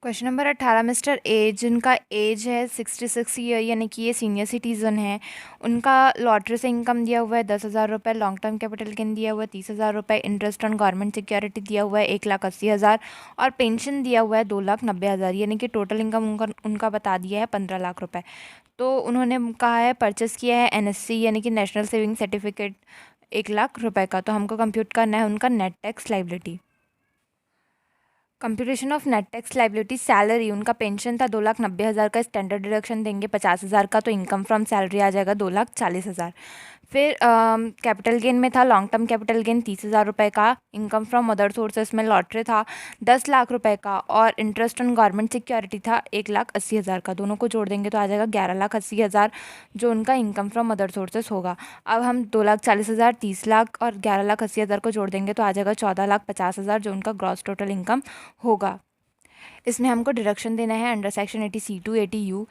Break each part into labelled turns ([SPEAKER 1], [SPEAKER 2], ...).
[SPEAKER 1] Question number 18 mister A जिनका as है 66 year यानी कि ये सीनियर सिटीज़न है। उनका लॉटरी से इनकम दिया हुआ है 10,000 रुपये, लॉन्ग टर्म कैपिटल गेन दिया हुआ है 30,000 रुपये, इंटरेस्ट ऑन गवर्नमेंट सिक्योरिटी दिया हुआ है 1,80,000 और पेंशन दिया हुआ है 2,90,000 यानी कि टोटल इनकम उनका बता दिया है 15 लाख रुपये। तो उन्होंने कहा है परचेस किया है NSC यानी कि नेशनल सेविंग सर्टिफिकेट 1,00,000 रुपये का। तो हमको कंप्यूट करना है उनका net tax liability. Computation of net tax liability. Salary उनका पेंशन था 2,90,000 का, स्टैंडर्ड डिडक्शन देंगे 50,000 का, तो इनकम फ्रॉम सैलरी आ जाएगा 2,40,000। फिर कैपिटल गेन में था लॉन्ग टर्म कैपिटल गेन 30,000 रुपये का, इनकम फ्रॉम मदर सोर्सेस में लॉटरी था 10 लाख रुपये का और इंटरेस्ट ऑन गवर्नमेंट सिक्योरिटी था 1,80,000 का। दोनों को जोड़ देंगे तो आ जाएगा 11,80,000 जो उनका इनकम फ्रॉम मदर सोर्सेस होगा। अब हम 2,40,000, 30 लाख और 11,80,000 को जोड़ देंगे तो आ जाएगा 14,50,000 जो उनका ग्रॉस टोटल इनकम होगा। इसमें हमको डिडक्शन देना है under section 80C2 80U।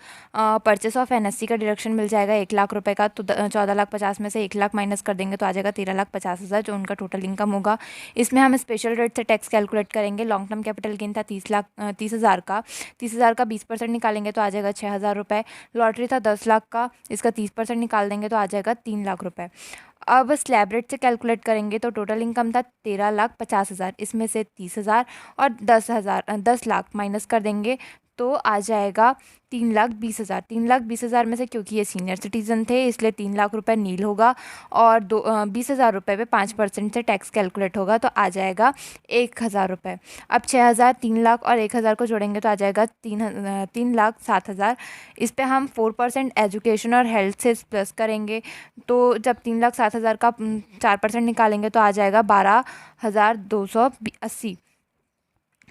[SPEAKER 1] Purchase of NSC का डिडक्शन मिल जाएगा 1,00,000 रुपये का, तो 14,50,000 में से 1,00,000 माइनस कर देंगे तो आ जाएगा 13,50,000 जो उनका टोटल इनकम होगा। इसमें हम स्पेशल रेट से टैक्स कैलकुलेट करेंगे। लॉन्ग टर्म कैपिटल गेन था 30,000 का, 30,000 का 20% निकालेंगे तो आ जाएगा 6,000 रुपये। लॉटरी था 10 लाख का, इसका 30% निकाल देंगे तो आ जाएगा 3,00,000 रुपये। अब स्लैब रेट से कैलकुलेट करेंगे तो टोटल इनकम था 13,50,000, इसमें से 30,000 और 10 लाख माइनस कर देंगे तो आ जाएगा 3,20,000। 3,20,000 में से क्योंकि ये सीनियर सिटीजन थे इसलिए 3,00,000 रुपये नील होगा और 20,000 रुपये पे 5% से टैक्स कैलकुलेट होगा तो आ जाएगा 1,000 रुपये। अब 6,000, 3,00,000 और 1,000 को जोड़ेंगे तो आ जाएगा 3,07,000। इस पे हम 4% एजुकेशन और हेल्थ से प्लस करेंगे तो जब 3,07,000 का 4% निकालेंगे तो आ जाएगा 12,280।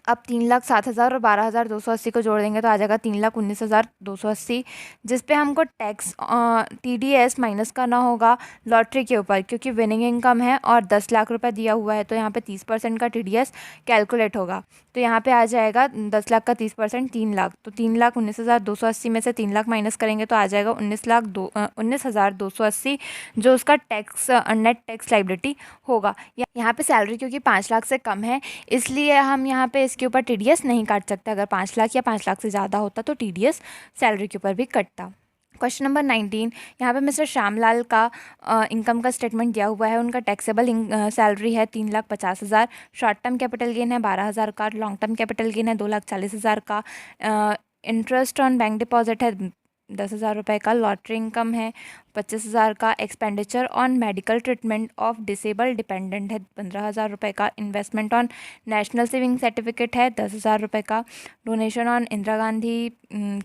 [SPEAKER 1] अब 3,07,000 और 12,280 को जोड़ देंगे तो आ जाएगा 3,19,280, जिस पे हमको टैक्स TDS माइनस करना होगा लॉटरी के ऊपर क्योंकि विनिंग इनकम है और 10 लाख रुपए दिया हुआ है तो यहाँ पे 30% का TDS कैलकुलेट होगा। तो यहाँ पे आ जाएगा 10 लाख का 30% 3,00,000, तो 3,19,280 में से 3,00,000 माइनस करेंगे तो आ जाएगा 19,280 जो उसका टैक्स नेट टैक्स लाइबिलिटी होगा। यहाँ पे सैलरी क्योंकि 5 लाख से कम है इसलिए हम यहाँ पे इसके ऊपर TDS नहीं काट सकते। अगर 5 लाख या 5 लाख से ज़्यादा होता तो TDS सैलरी के ऊपर भी कटता। क्वेश्चन नंबर 19, यहाँ पे मिस्टर श्यामलाल का इनकम का स्टेटमेंट दिया हुआ है। उनका टैक्सेबल सैलरी है 3,50,000, शॉर्ट टर्म कैपिटल गेन है 12,000 का, लॉन्ग टर्म कैपिटल गेन है 2,40,000 का, इंटरेस्ट ऑन बैंक डिपॉजिट है 10,000 रुपये का, लॉटरी इनकम है 25,000 का, expenditure on medical treatment of disable dependent है 15,000 रुपये का, investment on national saving certificate है 10,000 रुपये का, donation on Indira Gandhi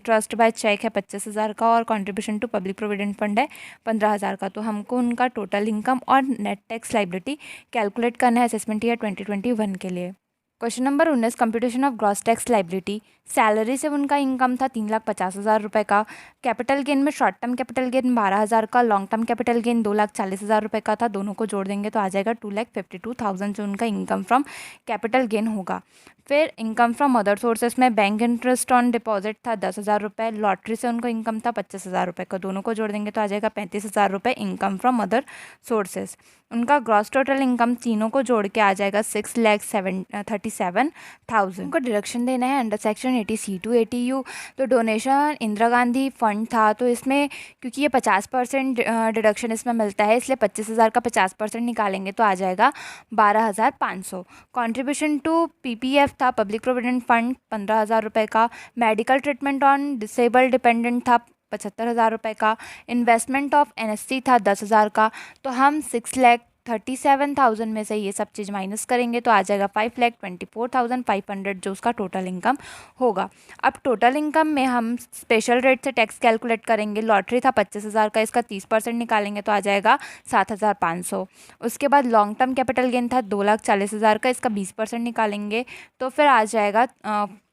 [SPEAKER 1] trust by cheque है 25,000 का और contribution to public provident fund है 15,000 का। तो हमको उनका टोटल इनकम और नेट टैक्स लाइबिलिटी कैलकुलेट करना है असेसमेंट ईयर 2021 के लिए। Question number 19, computation of gross tax liability. Salary से उनका इनकम था 3,50,000 का, कैपिटल गेन में शॉर्ट टर्म कैपिटल गेन 12,000 का, लॉन्ग टर्म कैपिटल गेन 2,40,000 का था। दोनों को जोड़ देंगे तो आ जाएगा 2,52,000 जो उनका इनकम फ्रॉम कैपिटल गेन होगा। फिर इनकम फ्रॉम अदर सोर्सेस में बैंक इंटरेस्ट ऑन डिपॉजिट था 10,000 लॉटरी से उनको इनकम था 25,000 का। दोनों को जोड़ देंगे तो आ जाएगा 35,000 इनकम फ्रॉम अदर सोर्सेस। उनका ग्रॉस टोटल इनकम तीनों को जोड़ के आ जाएगा 6,37,000। उनको डिडक्शन देना है अंडर सेक्शन 80C2 80U। तो डोनेशन इंदिरा गांधी फंड था तो इसमें क्योंकि ये 50% डिडक्शन इसमें मिलता है इसलिए 25,000 का 50% निकालेंगे तो आ जाएगा 12,500। कॉन्ट्रीब्यूशन टू PPF था पब्लिक प्रोविडेंट फंड 15,000 का, medical treatment on disable dependent था 75,000 का, इन्वेस्टमेंट ऑफ NSC था 10,000 का। तो हम 6,37,000 में से ये सब चीज़ माइनस करेंगे तो आ जाएगा 5,24,500 जो उसका टोटल इनकम होगा। अब टोटल इनकम में हम स्पेशल रेट से टैक्स कैलकुलेट करेंगे। लॉटरी था 25,000 का, इसका 30% निकालेंगे तो आ जाएगा 7,500। उसके बाद लॉन्ग टर्म कैपिटल गेन था 2,40,000 का, इसका 20% निकालेंगे तो फिर आ जाएगा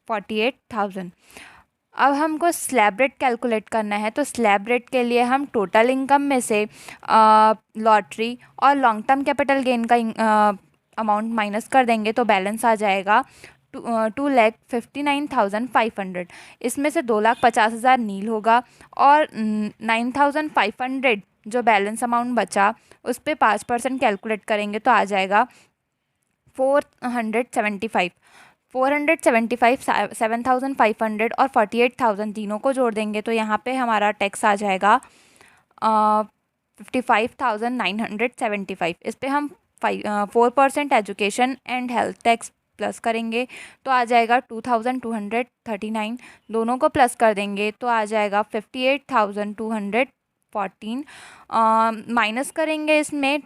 [SPEAKER 1] 48,000। अब हमको स्लैब रेट कैलकुलेट करना है तो स्लैब रेट के लिए हम टोटल इनकम में से लॉटरी और लॉन्ग टर्म कैपिटल गेन का अमाउंट माइनस कर देंगे तो बैलेंस आ जाएगा 2,59,500। इसमें से 2,50,000 नील होगा और 9,500 जो बैलेंस अमाउंट बचा उस पर 5% कैलकुलेट करेंगे तो आ जाएगा 475। 475, 7,500 और 48,000 तीनों को जोड़ देंगे तो यहाँ पे हमारा टैक्स आ जाएगा 55,975। इस पे हम 4% education and health tax plus करेंगे तो आ जाएगा 2,239। दोनों को प्लस कर देंगे तो आ जाएगा 58,214। माइनस करेंगे इसमें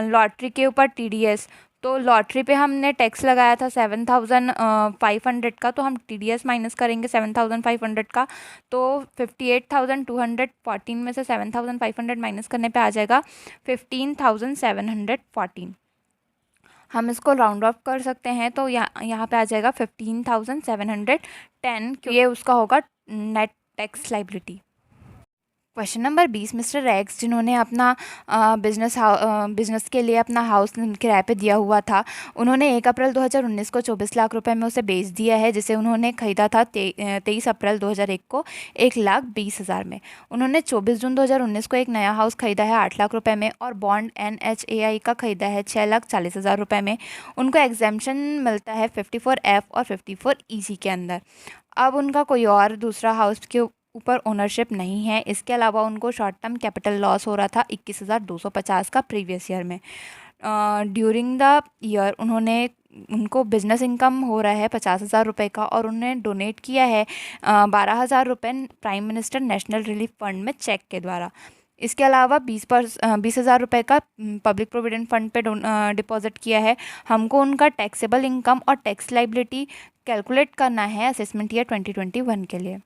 [SPEAKER 1] लॉटरी के ऊपर TDS। तो लॉटरी पे हमने टैक्स लगाया था 7,500 का, तो हम TDS माइनस करेंगे 7,500 का। तो 58,214 में से 7,500 माइनस करने पे आ जाएगा 15,714। हम इसको राउंड ऑफ कर सकते हैं तो यहाँ पे आ जाएगा 15,710। ये उसका होगा net tax liability. Question number 20, mister Rex जिन्होंने अपना बिजनेस के लिए अपना हाउस किराए पे दिया हुआ था, उन्होंने 1 अप्रैल 2019 को 24 लाख रुपए में उसे बेच दिया है, जिसे उन्होंने ख़रीदा था 23 अप्रैल 2001 को 1,20,000 में। उन्होंने 24 जून 2019 को एक नया हाउस ख़रीदा है 8 लाख रुपये में और बॉन्ड NHAI का ख़रीदा है 6,40,000 रुपये में। उनको एग्जेम्पशन मिलता है 54F और 54EC के अंदर। अब उनका कोई और दूसरा हाउस के ऊपर ओनरशिप नहीं है। इसके अलावा उनको शॉर्ट टर्म कैपिटल लॉस हो रहा था 21,250 का प्रीवियस ईयर में। ड्यूरिंग द ईयर उनको बिजनेस इनकम हो रहा है 50,000 रुपये का और उन्होंने डोनेट किया है 12,000 रुपये prime minister national relief fund में चेक के द्वारा। इसके अलावा 20,000 रुपये का पब्लिक प्रोविडेंट फंड पे डिपॉजिट किया है। हमको उनका टैक्सेबल इनकम और टैक्स लाइबिलिटी कैलकुलेट करना है असेसमेंट ईयर 2021 के लिए।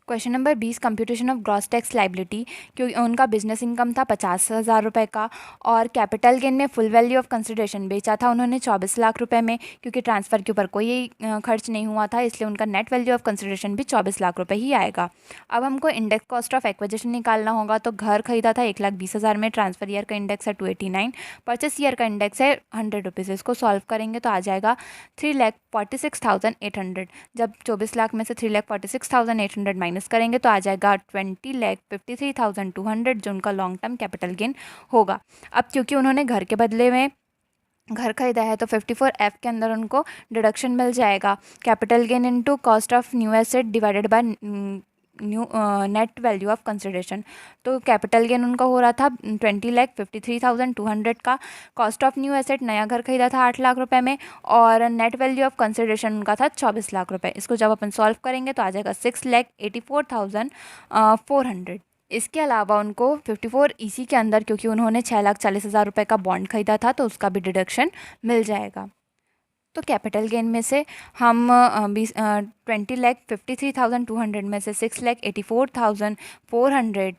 [SPEAKER 1] Question number 20, computation of gross tax liability. क्योंकि उनका बिजनेस इनकम था 50,000 रुपये का और कैपिटल गेन में फुल वैल्यू ऑफ कंसिडरेशन बेचा था उन्होंने 24 लाख रुपए में। क्योंकि ट्रांसफ़र के ऊपर कोई खर्च नहीं हुआ था, इसलिए उनका नेट वैल्यू ऑफ कंसिडरेशन भी 24 लाख रुपए ही आएगा। अब हमको इंडेक्स कॉस्ट ऑफ एक्विजिशन निकालना होगा। तो घर खरीदा था 1,20,000 में, ट्रांसफ़र ईयर का इंडेक्स है 289, परचेस ईयर का इंडेक्स है 100 रुपीज़। इसको सॉल्व करेंगे तो आ जाएगा 3,46,800। जब 24 लाख में से 3,46,800 माइनस करेंगे तो आ जाएगा 20,53,200 जो उनका लॉन्ग टर्म कैपिटल गेन होगा। अब क्योंकि उन्होंने घर के बदले में घर खरीदा है तो 54F के अंदर उनको डिडक्शन मिल जाएगा capital gain into cost of new asset divided by new net value of consideration. तो कैपिटल गेन उनका हो रहा था 20,53,200 का। कॉस्ट ऑफ न्यू एसेट नया घर खरीदा था 8 लाख रुपए में और नेट वैल्यू ऑफ कंसिडरेशन उनका था 24 लाख रुपए। इसको जब अपन सॉल्व करेंगे तो आ जाएगा 6,84,400। इसके अलावा उनको 54EC के अंदर क्योंकि उन्होंने 6,40,000 रुपये का बॉन्ड खरीदा था तो उसका भी डिडक्शन मिल जाएगा। तो कैपिटल गेन में से हम 20,53,200 में से 6,84,400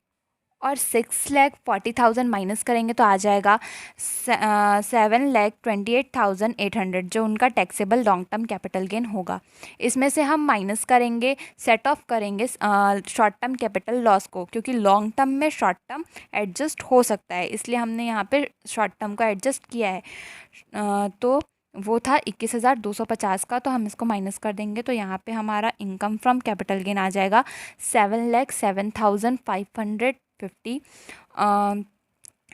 [SPEAKER 1] और 6,40,000 माइनस करेंगे तो आ जाएगा 7,28,800 जो उनका taxable long term capital gain होगा। इसमें से हम माइनस करेंगे, सेट ऑफ करेंगे शॉर्ट टर्म कैपिटल लॉस को, क्योंकि लॉन्ग टर्म में शॉर्ट टर्म एडजस्ट हो सकता है, इसलिए हमने यहाँ पे शॉर्ट टर्म को एडजस्ट किया है। तो वो था 21,250 का, तो हम इसको माइनस कर देंगे तो यहाँ पे हमारा इनकम फ्रॉम कैपिटल गेन आ जाएगा 7,07,550।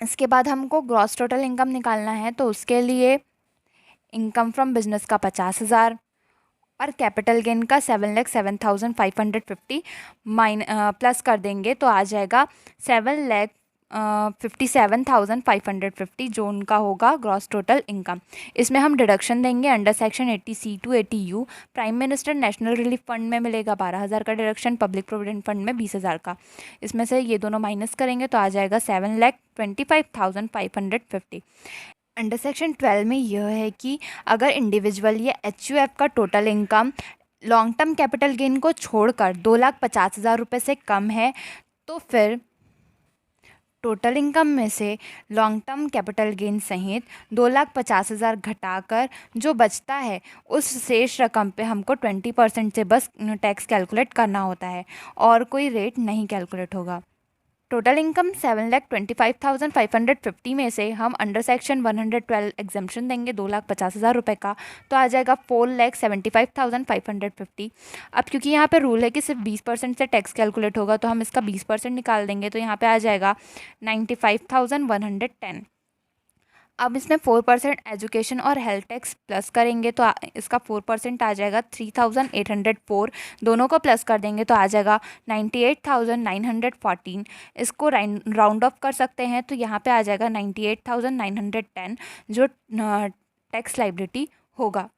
[SPEAKER 1] इसके बाद हमको ग्रॉस टोटल इनकम निकालना है तो उसके लिए इनकम फ्रॉम बिजनेस का 50,000 और कैपिटल गेन का 7,07,550 प्लस कर देंगे तो आ जाएगा 7,57,550 जो उनका होगा ग्रॉस टोटल इनकम। इसमें हम डिडक्शन देंगे under section 80C to 80U। Prime minister national relief fund में मिलेगा 12,000 का डिडक्शन, पब्लिक प्रोविडेंट फंड में 20,000 का। इसमें से ये दोनों माइनस करेंगे तो आ जाएगा 7,25,550। अंडर सेक्शन 12 में यह है कि अगर इंडिविजुअल या HUF का total income long term capital gain को छोड़कर 2,50,000 रुपये से कम है तो फिर टोटल इनकम में से लॉन्ग टर्म कैपिटल गेन सहित 2,50,000 घटाकर जो बचता है उस शेष रकम पे हमको 20% से बस टैक्स कैलकुलेट करना होता है और कोई रेट नहीं कैलकुलेट होगा। टोटल इनकम 7,25,550 में से हम अंडर सेक्शन 112 एग्जेम्पशन देंगे 2,50,000 रुपये का, तो आ जाएगा 4,75,550। अब क्योंकि यहाँ पे रूल है कि सिर्फ 20% से टैक्स कैलकुलेट होगा तो हम इसका 20% निकाल देंगे तो यहाँ पे आ जाएगा 95,110। अब इसमें 4% एजुकेशन और हेल्थ टैक्स प्लस करेंगे तो इसका 4% आ जाएगा 3804। दोनों को प्लस कर देंगे तो आ जाएगा 98,914। इसको राउंड ऑफ कर सकते हैं तो यहाँ पे आ जाएगा 98,910 जो टैक्स लाइबिलिटी होगा।